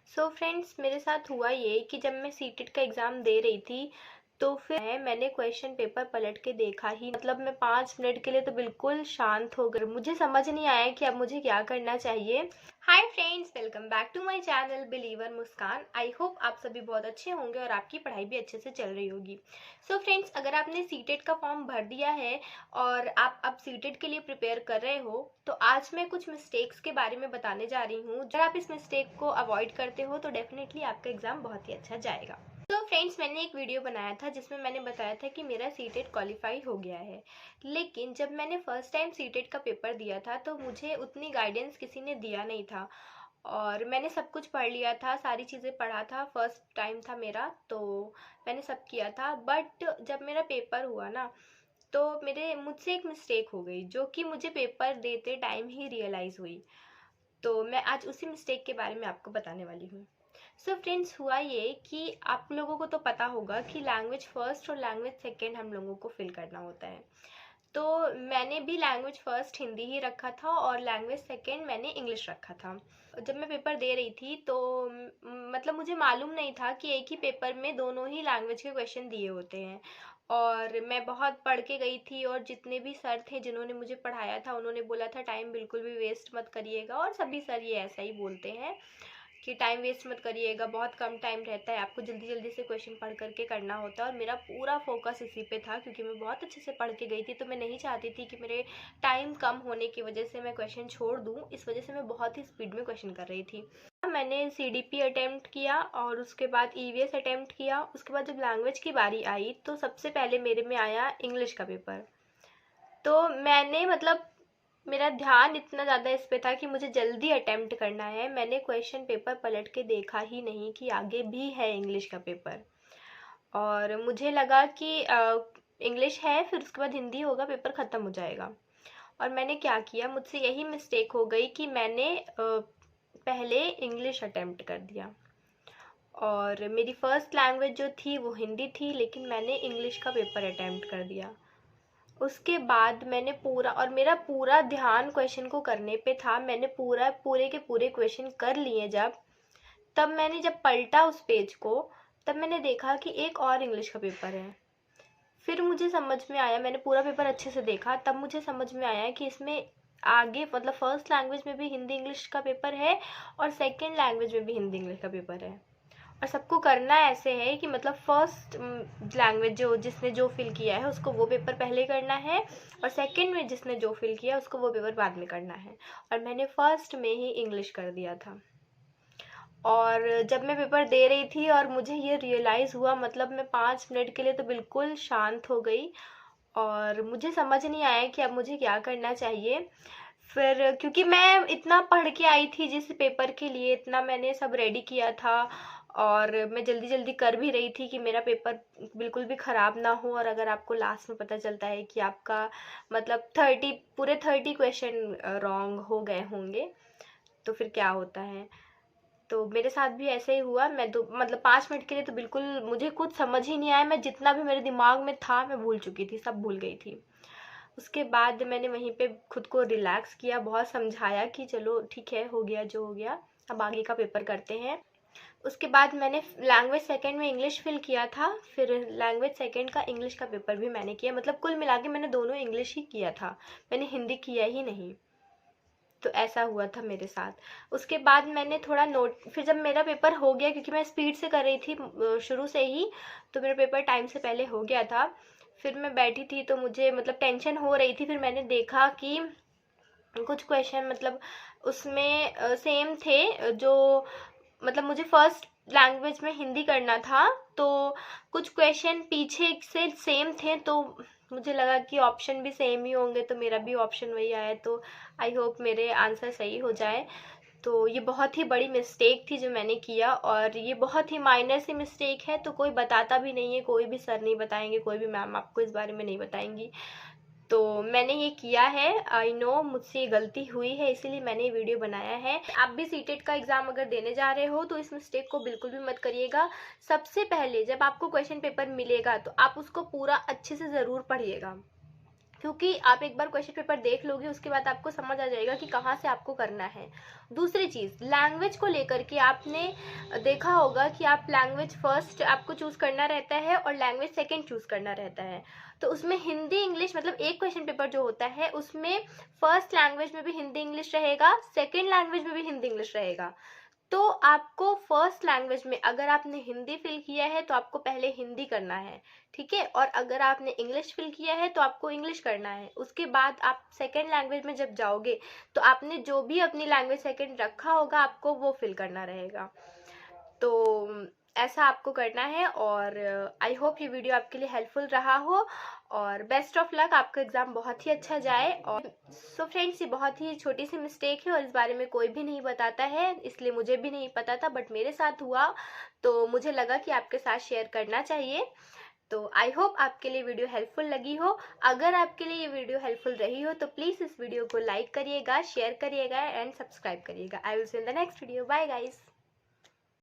So friends, मेरे साथ हुआ ये कि जब मैं सीटेट का एग्ज़ाम दे रही थी तो फिर मैंने क्वेश्चन पेपर पलट के देखा ही, मतलब मैं 5 मिनट के लिए तो बिल्कुल शांत हो गई। मुझे समझ नहीं आया कि अब मुझे क्या करना चाहिए। Hi friends, welcome back to my channel believer Muskan. I hope आप सभी बहुत अच्छे होंगे और आपकी पढ़ाई भी अच्छे से चल रही होगी। सो फ्रेंड्स, अगर आपने सीटेट का फॉर्म भर दिया है और आप अब सीटेट के लिए प्रिपेयर कर रहे हो तो आज मैं कुछ मिस्टेक्स के बारे में बताने जा रही हूँ। अगर आप इस मिस्टेक को अवॉइड करते हो तो डेफिनेटली आपका एग्जाम बहुत ही अच्छा जाएगा। तो फ्रेंड्स, मैंने एक वीडियो बनाया था जिसमें मैंने बताया था कि मेरा सीटेट क्वालिफाई हो गया है, लेकिन जब मैंने फर्स्ट टाइम सीटेट का पेपर दिया था तो मुझे उतनी गाइडेंस किसी ने दिया नहीं था और मैंने सब कुछ पढ़ लिया था, सारी चीज़ें पढ़ा था, फर्स्ट टाइम था मेरा तो मैंने सब किया था। बट जब मेरा पेपर हुआ ना तो मेरे मुझसे एक मिस्टेक हो गई जो कि मुझे पेपर देते टाइम ही रियलाइज़ हुई। तो मैं आज उसी मिस्टेक के बारे में आपको बताने वाली हूँ। सो फ्रेंड्स, हुआ ये कि आप लोगों को तो पता होगा कि लैंग्वेज फर्स्ट और लैंग्वेज सेकंड हम लोगों को फिल करना होता है। तो मैंने भी लैंग्वेज फर्स्ट हिंदी ही रखा था और लैंग्वेज सेकंड मैंने इंग्लिश रखा था। जब मैं पेपर दे रही थी तो मतलब मुझे मालूम नहीं था कि एक ही पेपर में दोनों ही लैंग्वेज के क्वेश्चन दिए होते हैं। और मैं बहुत पढ़ के गई थी और जितने भी सर थे जिन्होंने मुझे पढ़ाया था उन्होंने बोला था टाइम बिल्कुल भी वेस्ट मत करिएगा, और सभी सर ये ऐसा ही बोलते हैं कि टाइम वेस्ट मत करिएगा, बहुत कम टाइम रहता है, आपको जल्दी जल्दी से क्वेश्चन पढ़ करके करना होता है। और मेरा पूरा फोकस इसी पे था क्योंकि मैं बहुत अच्छे से पढ़ के गई थी, तो मैं नहीं चाहती थी कि मेरे टाइम कम होने की वजह से मैं क्वेश्चन छोड़ दूँ। इस वजह से मैं बहुत ही स्पीड में क्वेश्चन कर रही थी। मैंने सीडीपी अटेम्प्ट किया और उसके बाद ईवीएस अटेम्प्ट किया। उसके बाद जब लैंग्वेज की बारी आई तो सबसे पहले मेरे में आया इंग्लिश का पेपर। तो मैंने मतलब मेरा ध्यान इतना ज़्यादा इस पे था कि मुझे जल्दी अटेम्प्ट करना है, मैंने क्वेश्चन पेपर पलट के देखा ही नहीं कि आगे भी है इंग्लिश का पेपर। और मुझे लगा कि इंग्लिश है, फिर उसके बाद हिंदी होगा, पेपर ख़त्म हो जाएगा। और मैंने क्या किया, मुझसे यही मिस्टेक हो गई कि मैंने पहले इंग्लिश अटेम्प्ट कर दिया और मेरी फ़र्स्ट लैंग्वेज जो थी वो हिंदी थी, लेकिन मैंने इंग्लिश का पेपर अटेम्प्ट कर दिया। उसके बाद मैंने पूरा, और मेरा पूरा ध्यान क्वेश्चन को करने पे था, मैंने पूरे के पूरे क्वेश्चन कर लिए। तब मैंने जब पलटा उस पेज को तब मैंने देखा कि एक और इंग्लिश का पेपर है। फिर मुझे समझ में आया, मैंने पूरा पेपर अच्छे से देखा, तब मुझे समझ में आया कि इसमें आगे मतलब फर्स्ट लैंग्वेज में भी हिंदी इंग्लिश का पेपर है और सेकंड लैंग्वेज में भी हिंदी इंग्लिश का पेपर है। और सबको करना ऐसे है कि मतलब फर्स्ट लैंग्वेज जो जिसने जो फिल किया है उसको वो पेपर पहले करना है और सेकंड में जिसने जो फिल किया है उसको वो पेपर बाद में करना है। और मैंने फर्स्ट में ही इंग्लिश कर दिया था। और जब मैं पेपर दे रही थी और मुझे ये रियलाइज़ हुआ, मतलब मैं 5 मिनट के लिए तो बिल्कुल शांत हो गई और मुझे समझ नहीं आया कि अब मुझे क्या करना चाहिए। फिर क्योंकि मैं इतना पढ़ के आई थी जिस पेपर के लिए, इतना मैंने सब रेडी किया था और मैं जल्दी जल्दी कर भी रही थी कि मेरा पेपर बिल्कुल भी ख़राब ना हो। और अगर आपको लास्ट में पता चलता है कि आपका मतलब 30 क्वेश्चन रॉन्ग हो गए होंगे तो फिर क्या होता है। तो मेरे साथ भी ऐसे ही हुआ। मैं तो मतलब 5 मिनट के लिए तो बिल्कुल मुझे कुछ समझ ही नहीं आया, मैं जितना भी मेरे दिमाग में था मैं भूल चुकी थी, सब भूल गई थी। उसके बाद मैंने वहीं पे खुद को रिलैक्स किया, बहुत समझाया कि चलो ठीक है, हो गया जो हो गया, अब आगे का पेपर करते हैं। उसके बाद मैंने लैंग्वेज सेकंड में इंग्लिश फिल किया था, फिर लैंग्वेज सेकंड का इंग्लिश का पेपर भी मैंने किया, मतलब कुल मिला के मैंने दोनों इंग्लिश ही किया था, मैंने हिंदी किया ही नहीं। तो ऐसा हुआ था मेरे साथ। उसके बाद मैंने थोड़ा नोट, फिर जब मेरा पेपर हो गया क्योंकि मैं स्पीड से कर रही थी शुरू से ही, तो मेरा पेपर टाइम से पहले हो गया था। फिर मैं बैठी थी तो मुझे मतलब टेंशन हो रही थी, फिर मैंने देखा कि कुछ क्वेश्चन मतलब उसमें सेम थे, जो मतलब मुझे फर्स्ट लैंग्वेज में हिंदी करना था तो कुछ क्वेश्चन पीछे से सेम थे, तो मुझे लगा कि ऑप्शन भी सेम ही होंगे तो मेरा भी ऑप्शन वही आया, तो आई होप मेरे आंसर सही हो जाए। तो ये बहुत ही बड़ी मिस्टेक थी जो मैंने किया, और ये बहुत ही माइनर सी मिस्टेक है, तो कोई बताता भी नहीं है, कोई भी सर नहीं बताएंगे, कोई भी मैम आपको इस बारे में नहीं बताएंगी। तो मैंने ये किया है, आई नो मुझसे ये गलती हुई है, इसीलिए मैंने ये वीडियो बनाया है। आप भी सीटेट का एग्ज़ाम अगर देने जा रहे हो तो इस मिस्टेक को बिल्कुल भी मत करिएगा। सबसे पहले जब आपको क्वेश्चन पेपर मिलेगा तो आप उसको पूरा अच्छे से ज़रूर पढ़िएगा। क्योंकि आप एक बार क्वेश्चन पेपर देख लोगे उसके बाद आपको समझ आ जाएगा कि कहाँ से आपको करना है। दूसरी चीज़, लैंग्वेज को लेकर के आपने देखा होगा कि आप लैंग्वेज फर्स्ट आपको चूज़ करना रहता है और लैंग्वेज सेकंड चूज़ करना रहता है। तो उसमें हिंदी इंग्लिश, मतलब एक क्वेश्चन पेपर जो होता है उसमें फर्स्ट लैंग्वेज में भी हिंदी इंग्लिश रहेगा, सेकेंड लैंग्वेज में भी हिंदी इंग्लिश रहेगा। तो आपको फर्स्ट लैंग्वेज में अगर आपने हिंदी फिल किया है तो आपको पहले हिंदी करना है, ठीक है, और अगर आपने इंग्लिश फिल किया है तो आपको इंग्लिश करना है। उसके बाद आप सेकेंड लैंग्वेज में जब जाओगे तो आपने जो भी अपनी लैंग्वेज सेकेंड रखा होगा आपको वो फिल करना रहेगा। तो ऐसा आपको करना है। और आई होप ये वीडियो आपके लिए हेल्पफुल रहा हो और बेस्ट ऑफ लक, आपका एग्ज़ाम बहुत ही अच्छा जाए। और सो फ्रेंड्स, ये बहुत ही छोटी सी मिस्टेक है और इस बारे में कोई भी नहीं बताता है, इसलिए मुझे भी नहीं पता था, बट मेरे साथ हुआ तो मुझे लगा कि आपके साथ शेयर करना चाहिए। तो आई होप आपके लिए वीडियो हेल्पफुल लगी हो। अगर आपके लिए ये वीडियो हेल्पफुल रही हो तो प्लीज़ इस वीडियो को लाइक करिएगा, शेयर करिएगा एंड सब्सक्राइब करिएगा। I will see in the next video. Bye guys.